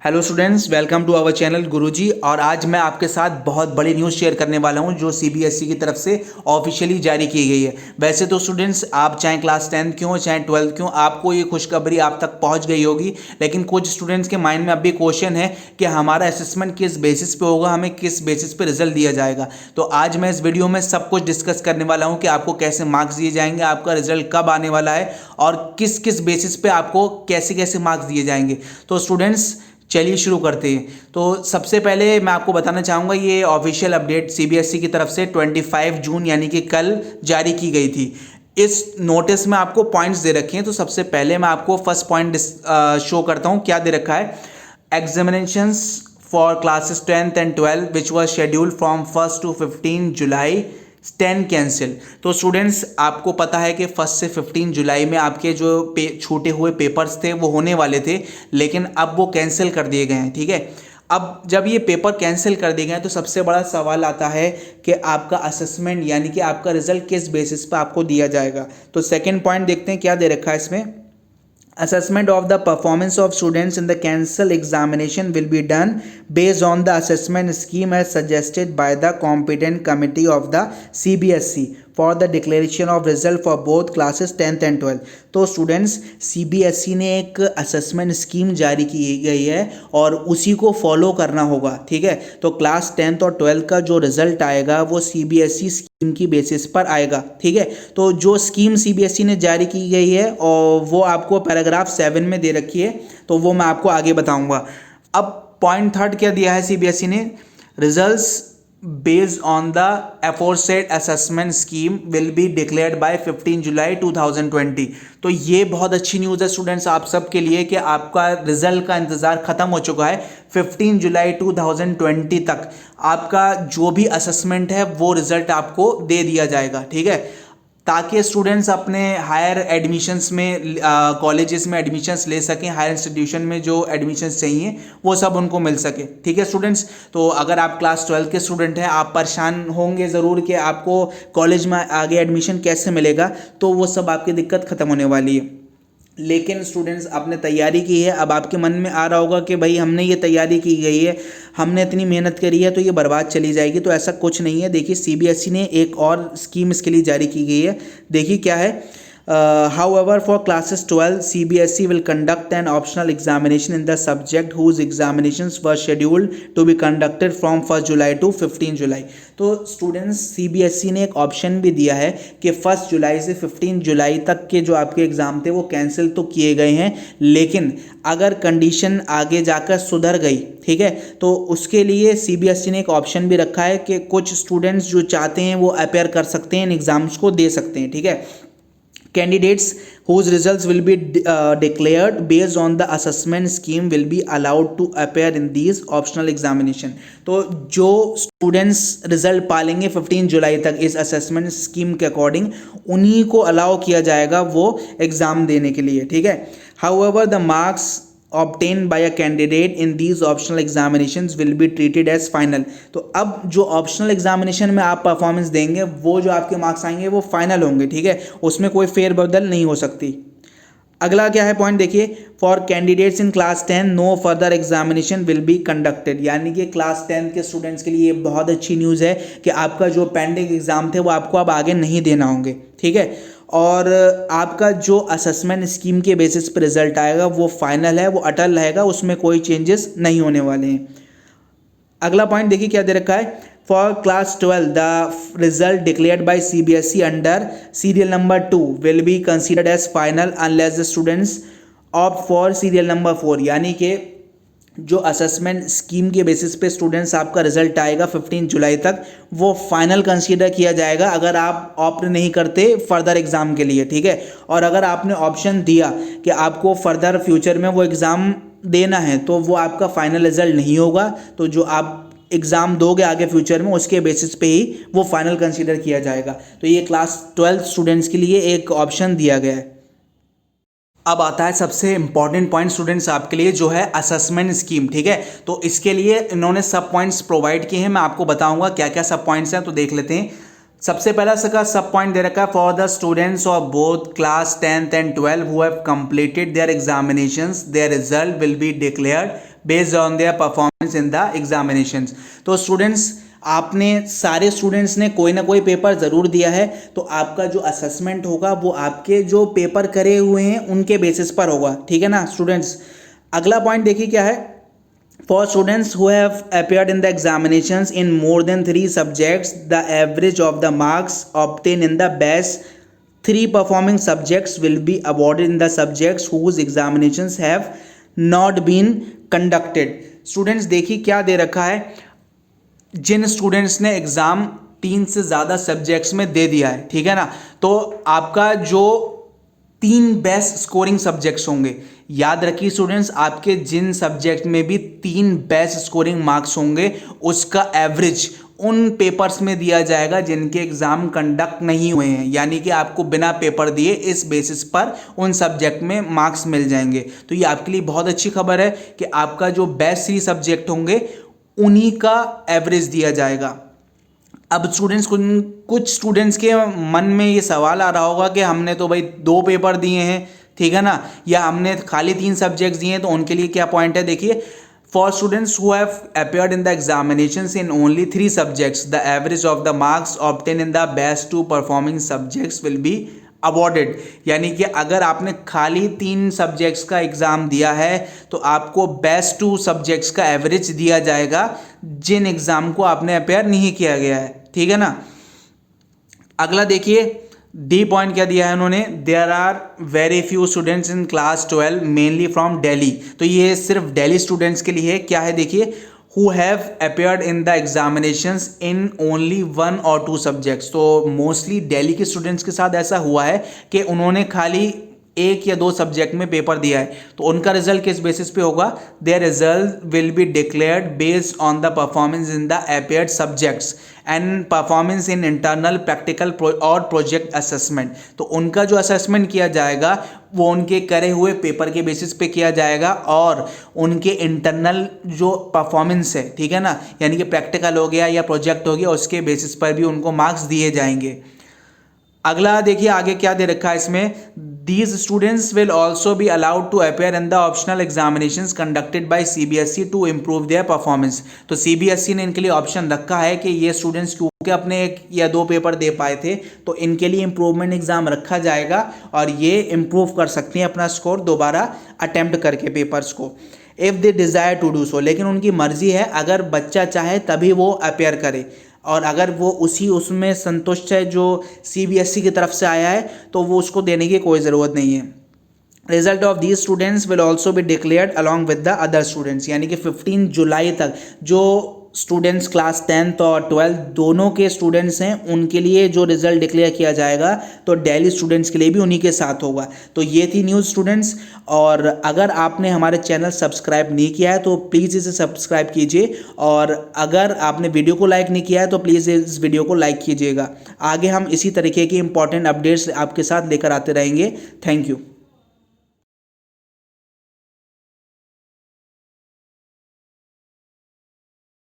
Hello students, welcome to our channel Guruji. और आज मैं आपके साथ बहुत बड़ी न्यूज़ शेयर करने वाला हूं जो सीबीएसई की तरफ से ऑफिशियली जारी की गई है। वैसे तो स्टूडेंट्स, आप चाहे क्लास 10 के हो चाहे 12 के हो, आपको ये खुशखबरी आप तक पहुंच गई होगी। लेकिन कुछ स्टूडेंट्स के माइंड में अब भी क्वेश्चन है कि हमारा असेसमेंट किस बेसिस पे होगा, हमें किस बेसिस पे रिजल्ट दिया जाएगा। तो आज मैं इस वीडियो में सब कुछ डिस्कस करने वाला हूँ कि आपको कैसे मार्क्स दिए जाएंगे, आपका रिजल्ट कब आने वाला है और किस किस बेसिस पे आपको कैसे कैसे मार्क्स दिए जाएंगे। तो स्टूडेंट्स, चलिए शुरू करते हैं। तो सबसे पहले मैं आपको बताना चाहूँगा, ये ऑफिशियल अपडेट सीबीएसई की तरफ से 25 जून यानी कि कल जारी की गई थी। इस नोटिस में आपको पॉइंट्स दे रखे हैं। तो सबसे पहले मैं आपको फर्स्ट पॉइंट शो करता हूँ। क्या दे रखा है? Examinations for classes 10th and 12 which was scheduled from 1 to 15 July 10 cancel. तो स्टूडेंट्स, आपको पता है कि 1 से 15 जुलाई में आपके जो छूटे हुए पेपर्स थे वो होने वाले थे, लेकिन अब वो कैंसिल कर दिए गए हैं। ठीक है, अब जब ये पेपर कैंसिल कर दिए गए हैं तो सबसे बड़ा सवाल आता है कि आपका असेसमेंट यानी कि आपका रिजल्ट किस बेसिस पर आपको दिया जाएगा। तो सेकेंड पॉइंट देखते हैं क्या दे रखा है इसमें। Assessment of the performance of students in the cancelled examination will be done based on the assessment scheme as suggested by the competent committee of the CBSE for the declaration of result for both classes 10th and 12। तो students, CBSE ने एक assessment scheme जारी की गई है और उसी को फॉलो करना होगा। ठीक है, तो क्लास 10th और 12 का जो रिजल्ट आएगा वो CBSE स्कीम की बेसिस पर आएगा। ठीक है, तो जो स्कीम CBSE ने जारी की गई है और वो आपको पैराग्राफ 7 में दे रखी है, तो वो मैं आपको आगे बताऊंगा। अब पॉइंट थर्ड क्या दिया है CBSE ने? Results based on the aforesaid assessment scheme will be declared by 15 जुलाई 2020। तो ये बहुत अच्छी न्यूज़ है स्टूडेंट्स आप सब के लिए कि आपका रिजल्ट का इंतज़ार ख़त्म हो चुका है। 15 जुलाई 2020 तक आपका जो भी असेसमेंट है वो रिजल्ट आपको दे दिया जाएगा। ठीक है, ताकि स्टूडेंट्स अपने हायर एडमिशन्स में कॉलेजेस में एडमिशन्स ले सकें, हायर इंस्टीट्यूशन में जो एडमिशन्स चाहिए वो सब उनको मिल सके। ठीक है स्टूडेंट्स, तो अगर आप क्लास 12 के स्टूडेंट हैं, आप परेशान होंगे ज़रूर कि आपको कॉलेज में आगे एडमिशन कैसे मिलेगा, तो वो सब आपकी दिक्कत ख़त्म होने वाली है। लेकिन स्टूडेंट्स, आपने तैयारी की है, अब आपके मन में आ रहा होगा कि भाई हमने ये तैयारी की गई है, हमने इतनी मेहनत करी है तो ये बर्बाद चली जाएगी। तो ऐसा कुछ नहीं है। देखिए, CBSE ने एक और स्कीम इसके लिए जारी की गई है। देखिए क्या है। However, for classes 12, CBSE will conduct an optional examination in the subject whose examinations were scheduled to be conducted from 1 July to 15 जुलाई। तो स्टूडेंट्स, CBSE ने एक ऑप्शन भी दिया है कि 1 जुलाई से 15 जुलाई तक के जो आपके एग्ज़ाम थे वो कैंसिल तो किए गए हैं, लेकिन अगर कंडीशन आगे जाकर सुधर गई, ठीक है, तो उसके लिए CBSE ने एक ऑप्शन भी रखा है कि कुछ स्टूडेंट्स जो चाहते हैं वो अपेयर कर सकते हैं, इन एग्ज़ाम्स को दे सकते हैं। ठीक है, candidates whose results will be declared based on the assessment scheme will be allowed to appear in these optional examination। तो जो स्टूडेंट्स रिजल्ट पालेंगे 15 जुलाई तक इस असेसमेंट स्कीम के अकॉर्डिंग, उन्हीं को अलाउ किया जाएगा वो एग्ज़ाम देने के लिए। ठीक है, however the marks obtained by a candidate in these optional examinations will be treated as final। तो अब जो ऑप्शनल एग्जामिनेशन में आप परफॉर्मेंस देंगे वो जो आपके मार्क्स आएंगे वो फाइनल होंगे। ठीक है, उसमें कोई फेरबदल नहीं हो सकती। अगला क्या है पॉइंट, देखिए। For candidates in class 10 no further examination will be conducted. यानी कि क्लास 10 के स्टूडेंट्स के लिए बहुत अच्छी न्यूज़ है कि आपका जो पेंडिंग एग्जाम थे वो आपको अब आगे नहीं देना होंगे। ठीक है, और आपका जो असेसमेंट स्कीम के बेसिस पर रिजल्ट आएगा वो फाइनल है, वो अटल रहेगा, उसमें कोई चेंजेस नहीं होने वाले हैं। अगला पॉइंट देखिए क्या दे रखा है। For class 12 the result declared by CBSE under serial number 2 will be considered as final unless the students opt for serial number 4। यानी कि जो असेसमेंट स्कीम के बेसिस पे स्टूडेंट्स आपका रिजल्ट आएगा 15 जुलाई तक, वो फाइनल कंसीडर किया जाएगा अगर आप ऑप्ट नहीं करते फर्दर एग्ज़ाम के लिए। ठीक है, और अगर आपने ऑप्शन दिया कि आपको फर्दर फ्यूचर में वो एग्ज़ाम देना है तो वो आपका फाइनल रिजल्ट नहीं होगा। तो जो आप एग्ज़ाम दोगे आगे फ्यूचर में उसके बेसिस पे ही वो फाइनल कंसीडर किया जाएगा। तो ये क्लास 12 स्टूडेंट्स के लिए एक ऑप्शन दिया गया है। अब आता है सबसे इंपॉर्टेंट पॉइंट स्टूडेंट्स आपके लिए, जो है असेसमेंट स्कीम। ठीक है, तो इसके लिए इन्होंने सब पॉइंट्स प्रोवाइड किए हैं, मैं आपको बताऊंगा क्या क्या सब पॉइंट्स हैं। तो देख लेते हैं। सबसे पहला सका सब पॉइंट दे रखा है। For the students of both class 10th and 12 who have completed there examinations, there result will be declared based on their performance in the examinations. तो स्टूडेंट्स, आपने सारे स्टूडेंट्स ने कोई ना कोई पेपर ज़रूर दिया है, तो आपका जो असेसमेंट होगा वो आपके जो पेपर करे हुए हैं उनके बेसिस पर होगा, ठीक है ना स्टूडेंट्स। अगला पॉइंट देखिए क्या है। For students who have appeared in the examinations in more than 3 subjects, the average of the marks obtained in the best 3 performing subjects will be awarded in the subjects whose examinations have not been conducted। Students देखिए क्या दे रखा है, जिन students ने exam 3 से ज़्यादा subjects में दे दिया है, ठीक है ना, तो आपका जो 3 बेस्ट स्कोरिंग सब्जेक्ट्स होंगे, याद रखिए स्टूडेंट्स, आपके जिन सब्जेक्ट में भी 3 बेस्ट स्कोरिंग मार्क्स होंगे उसका एवरेज उन पेपर्स में दिया जाएगा जिनके एग्ज़ाम कंडक्ट नहीं हुए हैं, यानी कि आपको बिना पेपर दिए इस बेसिस पर उन सब्जेक्ट में मार्क्स मिल जाएंगे। तो ये आपके लिए बहुत अच्छी खबर है कि आपका जो बेस्ट 3 सब्जेक्ट होंगे उन्हीं का एवरेज दिया जाएगा। अब स्टूडेंट्स, कुछ स्टूडेंट्स के मन में ये सवाल आ रहा होगा कि हमने तो भाई 2 पेपर दिए हैं, ठीक है ना, या हमने खाली 3 सब्जेक्ट्स दिए हैं, तो उनके लिए क्या पॉइंट है। देखिए, for students who have appeared in the examinations in only 3 subjects, the average of the marks obtain in the best 2 performing subjects will be awarded. यानी कि अगर आपने खाली 3 सब्जेक्ट्स का एग्ज़ाम दिया है तो आपको बेस्ट 2 सब्जेक्ट्स का एवरेज दिया जाएगा जिन एग्ज़ाम को आपने अपेयर नहीं किया गया है, ठीक है ना। अगला देखिए, डी पॉइंट क्या दिया है उन्होंने, there are very few students in class 12 mainly from Delhi. तो ये सिर्फ दिल्ली स्टूडेंट्स के लिए है। क्या है देखिए, who have appeared in the examinations in only 1 or 2 subjects। तो मोस्टली दिल्ली के स्टूडेंट्स के साथ ऐसा हुआ है कि उन्होंने खाली 1 या 2 सब्जेक्ट में पेपर दिया है, तो उनका रिजल्ट किस बेसिस पे होगा, there result will be declared based on the performance in the appeared subjects and performance in internal practical और प्रोजेक्ट असेसमेंट। तो उनका जो असेसमेंट किया जाएगा वो उनके करे हुए पेपर के बेसिस पे किया जाएगा और उनके इंटरनल जो परफॉर्मेंस है, ठीक है ना, यानी कि प्रैक्टिकल हो गया या प्रोजेक्ट हो गया, उसके बेसिस पर भी उनको मार्क्स दिए जाएंगे। अगला देखिए आगे क्या दे रखा है इसमें, these students will also be allowed to appear in the optional examinations conducted by CBSE to improve their performance. तो सीबीएसई ने इनके लिए ऑप्शन रखा है कि ये स्टूडेंट्स क्योंकि अपने 1 या 2 पेपर दे पाए थे, तो इनके लिए इम्प्रूवमेंट एग्जाम रखा जाएगा और ये इम्प्रूव कर सकते हैं अपना स्कोर दोबारा अटेम्प्ट करके पेपर्स को, if they desire to do so. लेकिन उनकी मर्जी है, अगर बच्चा चाहे तभी वो अपेयर करे, और अगर वो उसमें संतुष्ट है जो सीबीएसई की तरफ से आया है तो वो उसको देने की कोई ज़रूरत नहीं है। Result of these students will also be declared along with the other students. यानी कि 15 जुलाई तक जो स्टूडेंट्स क्लास 10th और 12th दोनों के स्टूडेंट्स हैं उनके लिए जो रिजल्ट डिक्लेयर किया जाएगा तो दिल्ली स्टूडेंट्स के लिए भी उन्हीं के साथ होगा। तो ये थी न्यूज़ स्टूडेंट्स, और अगर आपने हमारे चैनल सब्सक्राइब नहीं किया है तो प्लीज़ इसे सब्सक्राइब कीजिए, और अगर आपने वीडियो को लाइक नहीं किया है तो प्लीज़ इस वीडियो को लाइक कीजिएगा। आगे हम इसी तरीके की इंपॉर्टेंट अपडेट्स आपके साथ लेकर आते रहेंगे। Thank you.